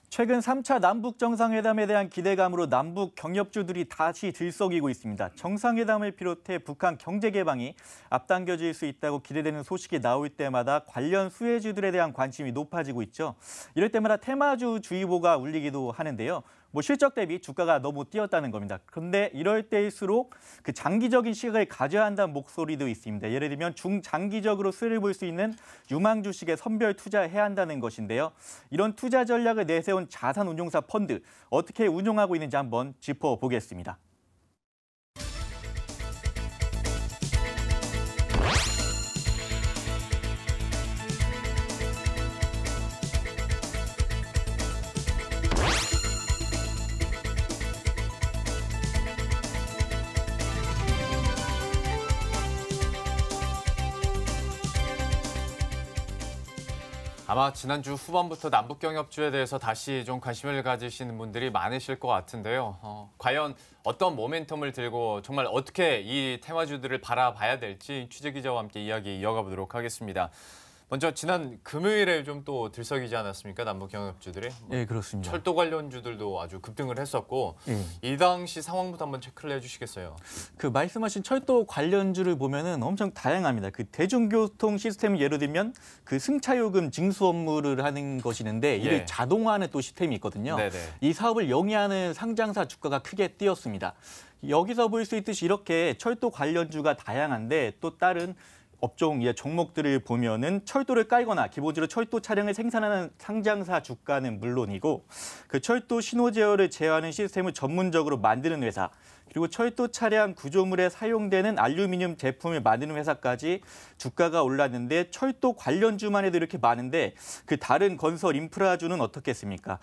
최근 3차 남북 정상회담에 대한 기대감으로 남북 경협주들이 다시 들썩이고 있습니다. 정상회담을 비롯해 북한 경제 개방이 앞당겨질 수 있다고 기대되는 소식이 나올 때마다 관련 수혜주들에 대한 관심이 높아지고 있죠. 이럴 때마다 테마주 주의보가 울리기도 하는데요. 실적 대비 주가가 너무 뛰었다는 겁니다. 그런데 이럴 때일수록 그 장기적인 시각을 가져야 한다는 목소리도 있습니다. 예를 들면 중장기적으로 수혜를 볼 수 있는 유망 주식에 선별 투자해야 한다는 것인데요. 이런 투자 전략을 내세운 자산운용사 펀드 어떻게 운용하고 있는지 한번 짚어보겠습니다. 아마 지난주 후반부터 남북경협주에 대해서 다시 좀 관심을 가지시는 분들이 많으실 것 같은데요. 과연 어떤 모멘텀을 들고 정말 어떻게 이 테마주들을 바라봐야 될지 취재기자와 함께 이야기 이어가 보도록 하겠습니다. 먼저 지난 금요일에 좀 또 들썩이지 않았습니까? 남북경협주들이. 네, 그렇습니다. 철도 관련주들도 아주 급등을 했었고 이 당시 상황부터 한번 체크를 해주시겠어요? 그 말씀하신 철도 관련주를 보면은 엄청 다양합니다. 그 대중교통 시스템 예를 들면 그 승차요금 징수 업무를 하는 것이는데 이를 자동화하는 또 시스템이 있거든요. 네네. 이 사업을 영위하는 상장사 주가가 크게 뛰었습니다. 여기서 볼 수 있듯이 이렇게 철도 관련주가 다양한데 또 다른 업종 종목들을 보면은 철도를 깔거나 기본적으로 철도 차량을 생산하는 상장사 주가는 물론이고 그 철도 신호 제어를 제어하는 시스템을 전문적으로 만드는 회사 그리고 철도 차량 구조물에 사용되는 알루미늄 제품을 만드는 회사까지 주가가 올랐는데 철도 관련주만 해도 이렇게 많은데 그 다른 건설 인프라주는 어떻겠습니까?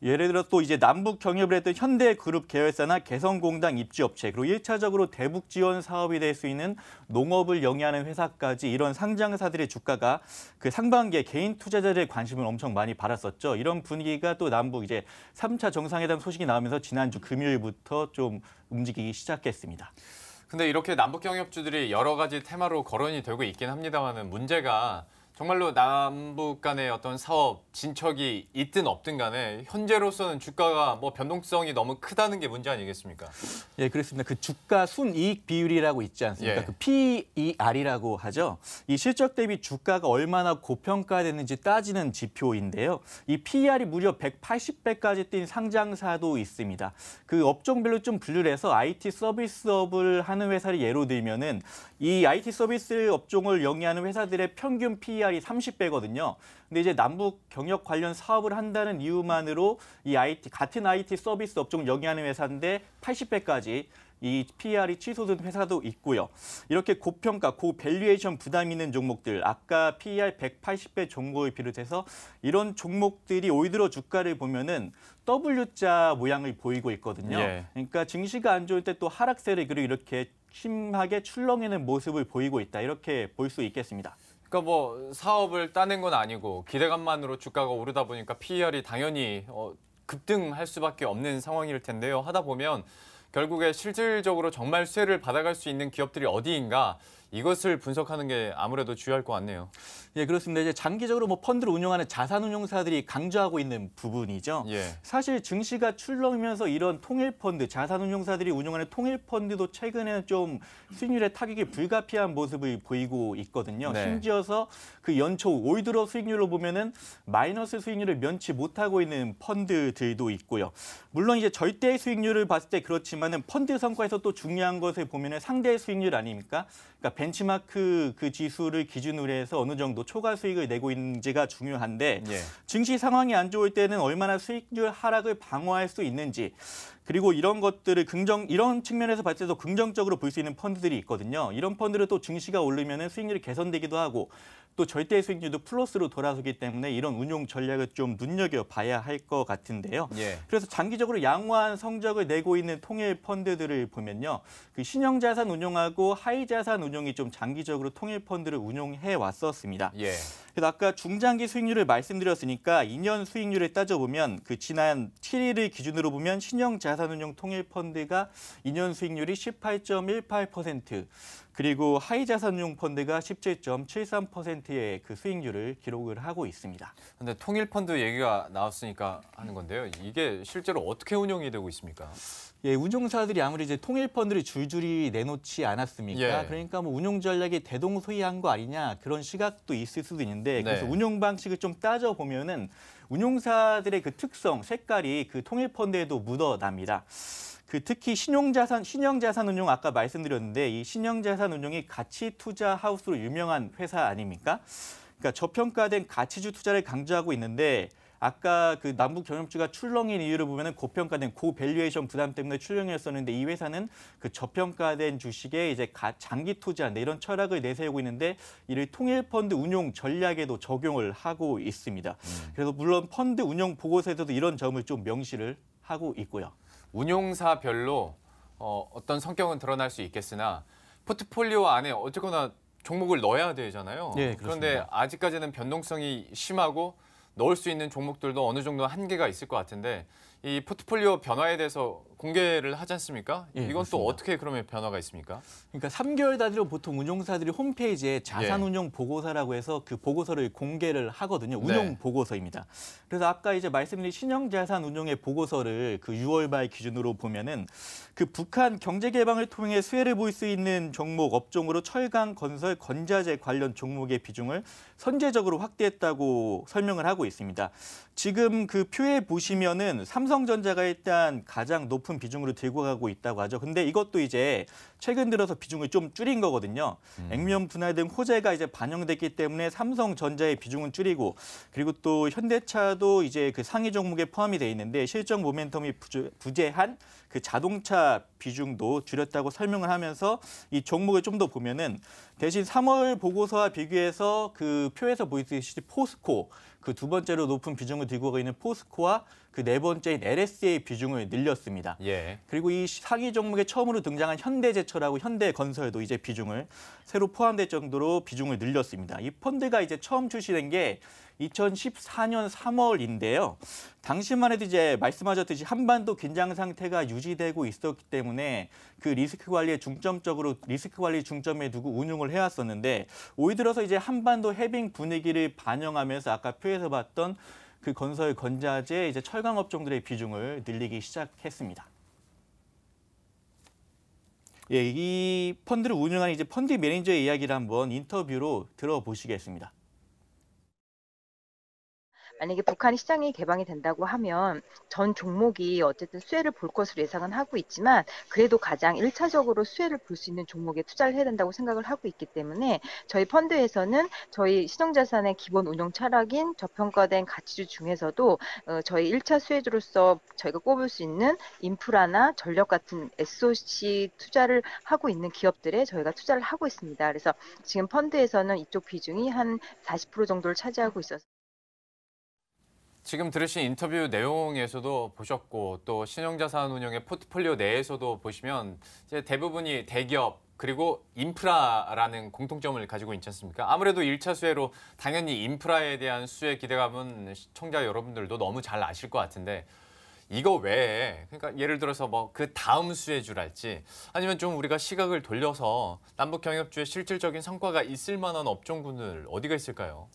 예를 들어 또 이제 남북 경협을 했던 현대그룹 계열사나 개성공단 입지업체 그리고 1차적으로 대북 지원 사업이 될 수 있는 농업을 영위하는 회사까지 이런 상장사들의 주가가 그 상반기에 개인 투자자들의 관심을 엄청 많이 받았었죠. 이런 분위기가 또 남북 이제 3차 정상회담 소식이 나오면서 지난주 금요일부터 좀 움직이기 시작했습니다. 근데 이렇게 남북경협주들이 여러 가지 테마로 거론이 되고 있긴 합니다만은 문제가 정말로 남북 간의 어떤 사업 진척이 있든 없든 간에 현재로서는 주가가 변동성이 너무 크다는 게 문제 아니겠습니까? 예, 그렇습니다. 그 주가 순이익 비율이라고 있지 않습니까? 그 PER이라고 하죠. 이 실적 대비 주가가 얼마나 고평가됐는지 따지는 지표인데요. 이 PER이 무려 180배까지 뛴 상장사도 있습니다. 그 업종별로 좀 분류를 해서 IT 서비스업을 하는 회사를 예로 들면은 이 IT 서비스 업종을 영위하는 회사들의 평균 PER이 30배거든요. 근데 이제 남북 경협 관련 사업을 한다는 이유만으로 이 같은 IT 서비스 업종을 영위하는 회사인데 80배까지 이 PER이 취소된 회사도 있고요. 이렇게 고평가, 고밸류에이션 부담 있는 종목들, 아까 PER 180배 종목을 비롯해서 이런 종목들이 올 들어 주가를 보면은 W자 모양을 보이고 있거든요. 그러니까 증시가 안 좋을 때 또 하락세를 그리고 이렇게 심하게 출렁이는 모습을 보이고 있다. 이렇게 볼 수 있겠습니다. 그러니까 사업을 따낸 건 아니고 기대감만으로 주가가 오르다 보니까 PER이 당연히 급등할 수밖에 없는 상황일 텐데요. 하다 보면 결국에 실질적으로 정말 수혜를 받아갈 수 있는 기업들이 어디인가 이것을 분석하는 게 아무래도 중요할 것 같네요. 예, 그렇습니다. 이제 장기적으로 펀드를 운용하는 자산운용사들이 강조하고 있는 부분이죠. 사실 증시가 출렁이면서 이런 통일펀드, 자산운용사들이 운용하는 통일펀드도 최근에는 좀 수익률에 타격이 불가피한 모습을 보이고 있거든요. 심지어서 그 연초 올 들어 수익률로 보면은 마이너스 수익률을 면치 못하고 있는 펀드들도 있고요. 물론 이제 절대 수익률을 봤을 때 그렇지만은 펀드 성과에서 또 중요한 것을 보면은 상대 수익률 아닙니까? 그러니까 벤치마크 그 지수를 기준으로 해서 어느 정도 초과 수익을 내고 있는지가 중요한데 증시 상황이 안 좋을 때는 얼마나 수익률 하락을 방어할 수 있는지 그리고 이런 것들을 이런 측면에서 봤을 때도 긍정적으로 볼 수 있는 펀드들이 있거든요. 이런 펀드를 또 증시가 오르면은 수익률이 개선되기도 하고 또 절대 수익률도 플러스로 돌아서기 때문에 이런 운용 전략을 좀 눈여겨봐야 할 것 같은데요. 그래서 장기적으로 양호한 성적을 내고 있는 통일 펀드들을 보면요. 그 신형자산 운용하고 하이자산 운용이 좀 장기적으로 통일 펀드를 운용해 왔었습니다. 그래서 아까 중장기 수익률을 말씀드렸으니까 2년 수익률을 따져보면 그 지난 7일을 기준으로 보면 신형자산운용 통일 펀드가 2년 수익률이 18.18%, 그리고 하위 자산운용 펀드가 17.73%의 그 수익률을 기록을 하고 있습니다. 근데 통일 펀드 얘기가 나왔으니까 하는 건데요. 이게 실제로 어떻게 운영이 되고 있습니까? 예, 운용사들이 아무리 이제 통일 펀드를 줄줄이 내놓지 않았습니까? 예. 그러니까 뭐 운용 전략이 대동소이한 거 아니냐 그런 시각도 있을 수도 있는데 그래서 네. 운용 방식을 좀 따져 보면은 운용사들의 그 특성, 색깔이 그 통일 펀드에도 묻어납니다. 그 특히 신형자산 운용 아까 말씀드렸는데 이 신형자산 운용이 가치 투자 하우스로 유명한 회사 아닙니까? 그러니까 저평가된 가치주 투자를 강조하고 있는데 아까 그 남북 경협주가 출렁인 이유를 보면은 고평가된 고밸류에이션 부담 때문에 출렁이었었는데 이 회사는 그 저평가된 주식에 이제 장기 투자한다 이런 철학을 내세우고 있는데 이를 통일 펀드 운용 전략에도 적용을 하고 있습니다. 그래서 물론 펀드 운용 보고서에서도 이런 점을 좀 명시를 하고 있고요. 운용사별로 어떤 성격은 드러날 수 있겠으나 포트폴리오 안에 어쨌거나 종목을 넣어야 되잖아요. 네, 그런데 그렇습니다. 아직까지는 변동성이 심하고 넣을 수 있는 종목들도 어느 정도 한계가 있을 것 같은데 이 포트폴리오 변화에 대해서 공개를 하지 않습니까? 예, 이건 그렇습니다. 또 어떻게 그러면 변화가 있습니까? 그러니까 3개월 단위로 보통 운용사들이 홈페이지에 자산운용 보고서라고 해서 그 보고서를 공개를 하거든요. 운용 네. 보고서입니다. 그래서 아까 이제 말씀드린 신형자산운용의 보고서를 그 6월 말 기준으로 보면은 그 북한 경제 개방을 통해 수혜를 볼 수 있는 종목 업종으로 철강, 건설, 건자재 관련 종목의 비중을 선제적으로 확대했다고 설명을 하고 있습니다. 지금 그 표에 보시면은 삼성전자가 일단 가장 높은 비중으로 들고 가고 있다고 하죠. 근데 이것도 이제 최근 들어서 비중을 좀 줄인 거거든요. 액면 분할 등 호재가 이제 반영됐기 때문에 삼성전자의 비중은 줄이고 그리고 또 현대차도 이제 그 상위 종목에 포함이 돼 있는데 실적 모멘텀이 부재한 그 자동차 비중도 줄였다고 설명을 하면서 이 종목을 좀 더 보면은 대신 3월 보고서와 비교해서 그 표에서 보이듯이 포스코 그 두 번째로 높은 비중을 들고 가고 있는 포스코와 그 네 번째인 LS의 비중을 늘렸습니다. 예. 그리고 이 상위 종목에 처음으로 등장한 현대제철하고 현대건설도 이제 비중을 새로 포함될 정도로 비중을 늘렸습니다. 이 펀드가 이제 처음 출시된 게 2014년 3월인데요. 당시만 해도 이제 말씀하셨듯이 한반도 긴장 상태가 유지되고 있었기 때문에 그 리스크 관리에 리스크 관리 중점에 두고 운용을 해왔었는데 올 들어서 이제 한반도 해빙 분위기를 반영하면서 아까 표에서 봤던 그 건설, 건자재, 이제 철강 업종들의 비중을 늘리기 시작했습니다. 예, 이 펀드를 운영하는 이제 펀드 매니저의 이야기를 한번 인터뷰로 들어보시겠습니다. 만약에 북한이 시장이 개방이 된다고 하면 전 종목이 어쨌든 수혜를 볼 것으로 예상은 하고 있지만 그래도 가장 1차적으로 수혜를 볼 수 있는 종목에 투자를 해야 된다고 생각을 하고 있기 때문에 저희 펀드에서는 저희 신용자산의 기본 운용 철학인 저평가된 가치주 중에서도 저희 1차 수혜주로서 저희가 꼽을 수 있는 인프라나 전력 같은 SOC 투자를 하고 있는 기업들에 저희가 투자를 하고 있습니다. 그래서 지금 펀드에서는 이쪽 비중이 한 40% 정도를 차지하고 있어서 지금 들으신 인터뷰 내용에서도 보셨고 또 신용자산운용의 포트폴리오 내에서도 보시면 이제 대부분이 대기업 그리고 인프라라는 공통점을 가지고 있지 않습니까? 아무래도 1차 수혜로 당연히 인프라에 대한 수혜 기대감은 시청자 여러분들도 너무 잘 아실 것 같은데 이거 외에 그러니까 예를 들어서 뭐 그 다음 수혜주랄지 아니면 좀 우리가 시각을 돌려서 남북 경협주의 실질적인 성과가 있을 만한 업종군들 어디가 있을까요?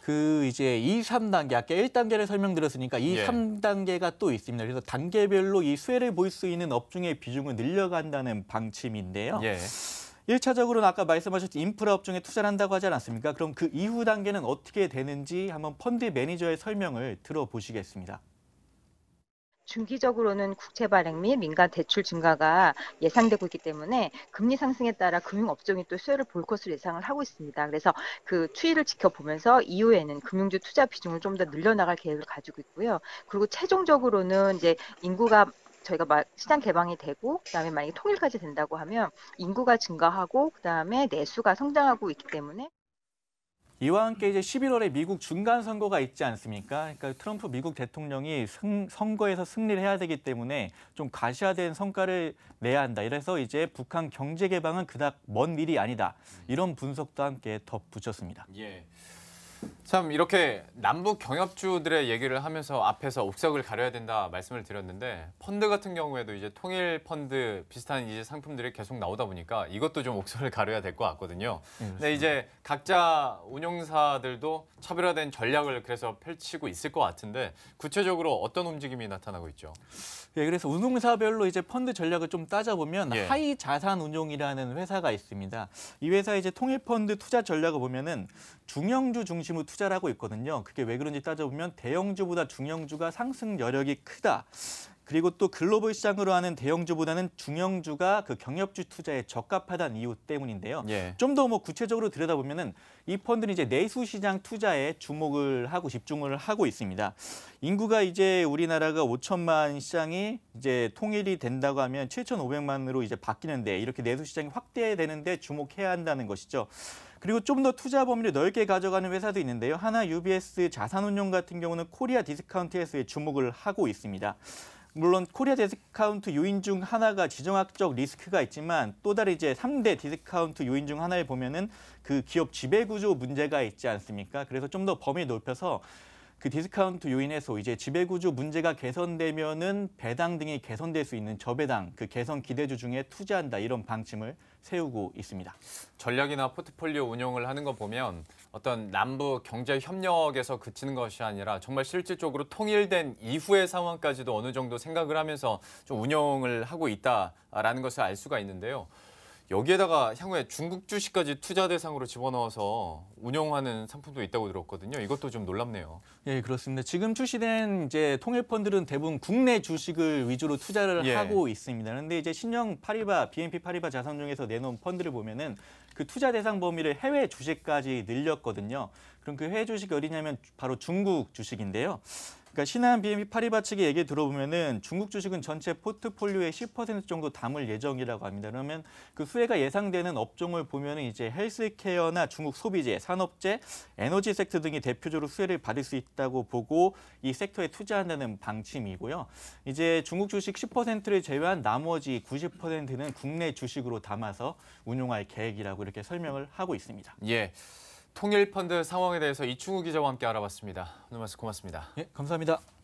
그 이제 2, 3단계, 아까 1단계를 설명드렸으니까 2, 예. 3단계가 또 있습니다. 그래서 단계별로 이 수혜를 볼 수 있는 업종의 비중을 늘려간다는 방침인데요. 예. 1차적으로는 아까 말씀하셨던 인프라 업종에 투자를 한다고 하지 않았습니까? 그럼 그 이후 단계는 어떻게 되는지 한번 펀드 매니저의 설명을 들어보시겠습니다. 중기적으로는 국채 발행 및 민간 대출 증가가 예상되고 있기 때문에 금리 상승에 따라 금융업종이 또 수혜를 볼 것으로 예상을 하고 있습니다. 그래서 그 추이를 지켜보면서 이후에는 금융주 투자 비중을 좀 더 늘려나갈 계획을 가지고 있고요. 그리고 최종적으로는 이제 인구가 저희가 시장 개방이 되고 그다음에 만약에 통일까지 된다고 하면 인구가 증가하고 그다음에 내수가 성장하고 있기 때문에 이와 함께 이제 11월에 미국 중간 선거가 있지 않습니까? 그러니까 트럼프 미국 대통령이 선거에서 승리를 해야 되기 때문에 좀 가시화된 성과를 내야 한다. 이래서 이제 북한 경제 개방은 그닥 먼 일이 아니다. 이런 분석도 함께 덧붙였습니다. 예. 참 이렇게 남북 경협주들의 얘기를 하면서 앞에서 옥석을 가려야 된다 말씀을 드렸는데 펀드 같은 경우에도 이제 통일 펀드 비슷한 이제 상품들이 계속 나오다 보니까 이것도 좀 옥석을 가려야 될 것 같거든요. 근데 이제 각자 운용사들도 차별화된 전략을 그래서 펼치고 있을 것 같은데 구체적으로 어떤 움직임이 나타나고 있죠? 예, 그래서 운용사별로 이제 펀드 전략을 좀 따져보면 예. 하이 자산 운용이라는 회사가 있습니다. 이 회사 이제 통일 펀드 투자 전략을 보면은 중형주 중심으로 투자를 하고 있거든요. 그게 왜 그런지 따져보면 대형주보다 중형주가 상승 여력이 크다. 그리고 또 글로벌 시장으로 하는 대형주보다는 중형주가 그 경협주 투자에 적합하다는 이유 때문인데요. 예. 좀 더 뭐 구체적으로 들여다보면은 이 펀드는 이제 내수 시장 투자에 주목을 하고 집중을 하고 있습니다. 인구가 이제 우리나라가 5천만 시장이 이제 통일이 된다고 하면 7,500만으로 이제 바뀌는데 이렇게 내수 시장이 확대되는데 주목해야 한다는 것이죠. 그리고 좀 더 투자 범위를 넓게 가져가는 회사도 있는데요. 하나 UBS 자산운용 같은 경우는 코리아 디스카운트에서의 주목을 하고 있습니다. 물론 코리아 디스카운트 요인 중 하나가 지정학적 리스크가 있지만 또 다른 이제 3대 디스카운트 요인 중 하나를 보면은 그 기업 지배구조 문제가 있지 않습니까? 그래서 좀 더 범위를 넓혀서 그 디스카운트 요인에서 이제 지배구조 문제가 개선되면은 배당 등이 개선될 수 있는 저배당 그 개선 기대주 중에 투자한다 이런 방침을 세우고 있습니다. 전략이나 포트폴리오 운용을 하는 거 보면 어떤 남북 경제 협력에서 그치는 것이 아니라 정말 실질적으로 통일된 이후의 상황까지도 어느 정도 생각을 하면서 좀 운용을 하고 있다라는 것을 알 수가 있는데요. 여기에다가 향후에 중국 주식까지 투자 대상으로 집어넣어서 운용하는 상품도 있다고 들었거든요. 이것도 좀 놀랍네요. 예, 그렇습니다. 지금 출시된 이제 통일 펀드는 대부분 국내 주식을 위주로 투자를 예. 하고 있습니다. 그런데 이제 신형 파리바, BNP 파리바 자산운용에서 내놓은 펀드를 보면은 그 투자 대상 범위를 해외 주식까지 늘렸거든요. 그럼 그 해외 주식이 어디냐면 바로 중국 주식인데요. 그러니까 신한 BNP 파리바 측의 얘기 들어보면은 중국 주식은 전체 포트폴리오의 10% 정도 담을 예정이라고 합니다. 그러면 그 수혜가 예상되는 업종을 보면은 이제 헬스케어나 중국 소비재, 산업재, 에너지 섹터 등이 대표적으로 수혜를 받을 수 있다고 보고 이 섹터에 투자한다는 방침이고요. 이제 중국 주식 10%를 제외한 나머지 90%는 국내 주식으로 담아서 운용할 계획이라고 이렇게 설명을 하고 있습니다. 예. 통일 펀드 상황에 대해서 이충우 기자와 함께 알아봤습니다. 오늘 말씀 고맙습니다. 예, 감사합니다.